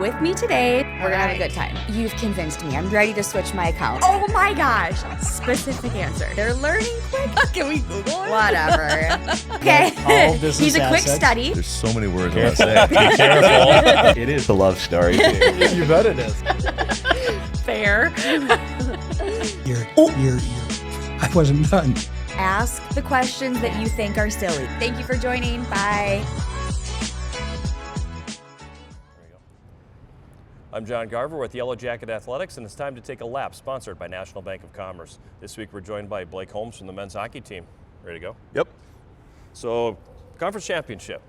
With me today, we're gonna have a good time. You've convinced me. I'm ready to switch my account. Oh my gosh. Specific answer. They're learning quick. Can we Google it? Whatever. Okay. He's a quick study. There's so many words I want to say. Be careful. It is a love story. You bet it is. Fair. I wasn't done. Ask the questions that you think are silly. Thank you for joining. Bye. I'm John Garver with Yellow Jacket Athletics, and it's time to take a lap, sponsored by National Bank of Commerce. This week we're joined by Blake Holmes from the men's hockey team. Ready to go? Yep. So, conference championship.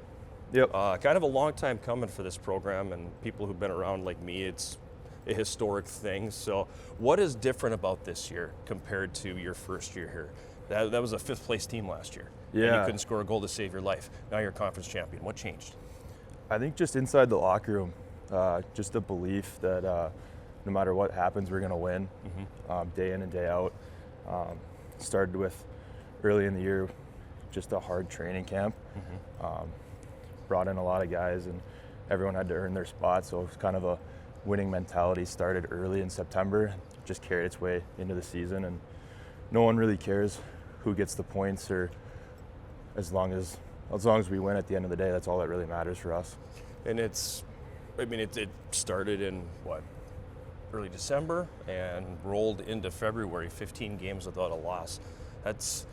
Yep. Kind of a long time coming for this program, and people who've been around like me, it's a historic thing. So, what is different about this year compared to your first year here? That was a fifth place team last year. Yeah. And you couldn't score a goal to save your life. Now you're a conference champion. What changed? I think just inside the locker room, just the belief that no matter what happens, we're going to win, day in and day out. Started with early in the year, just a hard training camp. Brought in a lot of guys, and everyone had to earn their spot. So it was kind of a winning mentality. Started early in September, just carried its way into the season, and no one really cares who gets the points, or as long as we win at the end of the day, that's all that really matters for us. And it started in early December and rolled into February, 15 games without a loss. That's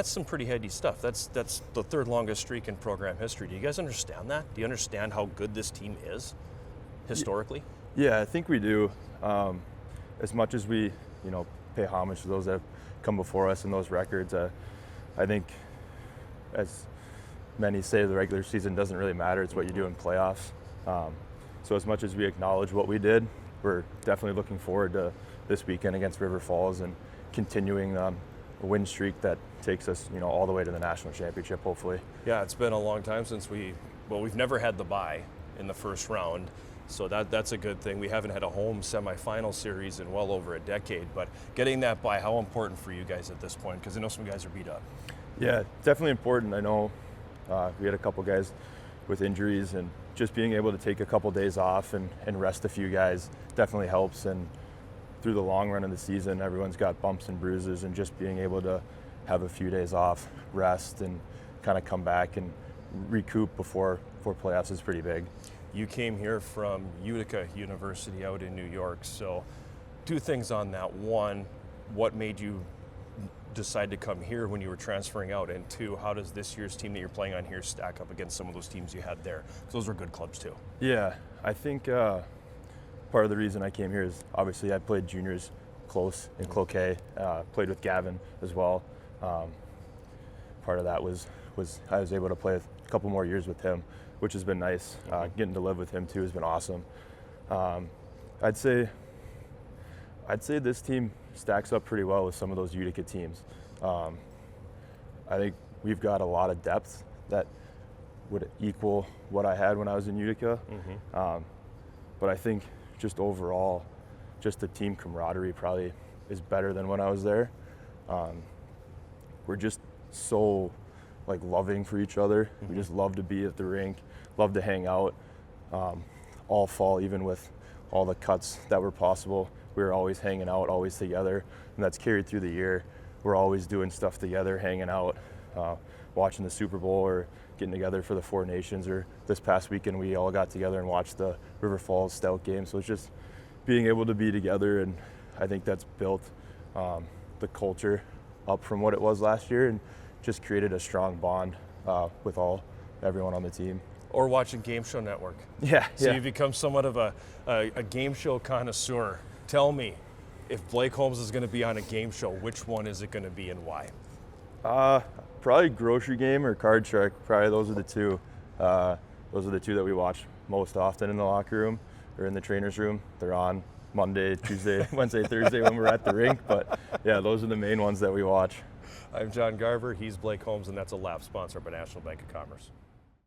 some pretty heady stuff. That's the third longest streak in program history. Do you guys understand that? Do you understand how good this team is historically? Yeah, I think we do. As much as we, pay homage to those that have come before us in those records, I think, as many say, the regular season doesn't really matter. It's what you do in playoffs. So as much as we acknowledge what we did, we're definitely looking forward to this weekend against River Falls and continuing a win streak that takes us, all the way to the national championship, hopefully. Yeah, it's been a long time since we've never had the bye in the first round. So that's a good thing. We haven't had a home semifinal series in well over a decade, but getting that bye, how important for you guys at this point? Because I know some guys are beat up. Yeah, definitely important. I know we had a couple guys with injuries, and just being able to take a couple days off and rest a few guys definitely helps. And through the long run of the season, everyone's got bumps and bruises, and just being able to have a few days off, rest, and kind of come back and recoup before playoffs is pretty big. You came here from Utica University out in New York, so two things on that. One, what made you decide to come here when you were transferring out? And two, how does this year's team that you're playing on here stack up against some of those teams you had there? Those were good clubs too. Yeah, I think part of the reason I came here is obviously I played juniors close in Cloquet, played with Gavin as well. Part of that was I was able to play a couple more years with him, which has been nice. Getting to live with him too has been awesome. I'd say this team stacks up pretty well with some of those Utica teams. I think we've got a lot of depth that would equal what I had when I was in Utica. But I think just overall, just the team camaraderie probably is better than when I was there. We're just so loving for each other. We just love to be at the rink, love to hang out all fall, even with all the cuts that were possible. We were always hanging out, always together, and that's carried through the year. We're always doing stuff together, hanging out, watching the Super Bowl or getting together for the Four Nations, or this past weekend we all got together and watched the River Falls Stout game. So it's just being able to be together, and I think that's built the culture up from what it was last year, and just created a strong bond with everyone on the team. Or watching Game Show Network. Yeah. So you've become somewhat of a game show connoisseur. Tell me, if Blake Holmes is going to be on a game show, which one is it going to be and why? Probably Grocery Game or Card Shark. Probably those are the two. Those are the two that we watch most often in the locker room or in the trainer's room. They're on Monday, Tuesday, Wednesday, Thursday when we're at the rink. But yeah, those are the main ones that we watch. I'm John Garver. He's Blake Holmes, and that's a lap sponsored by National Bank of Commerce.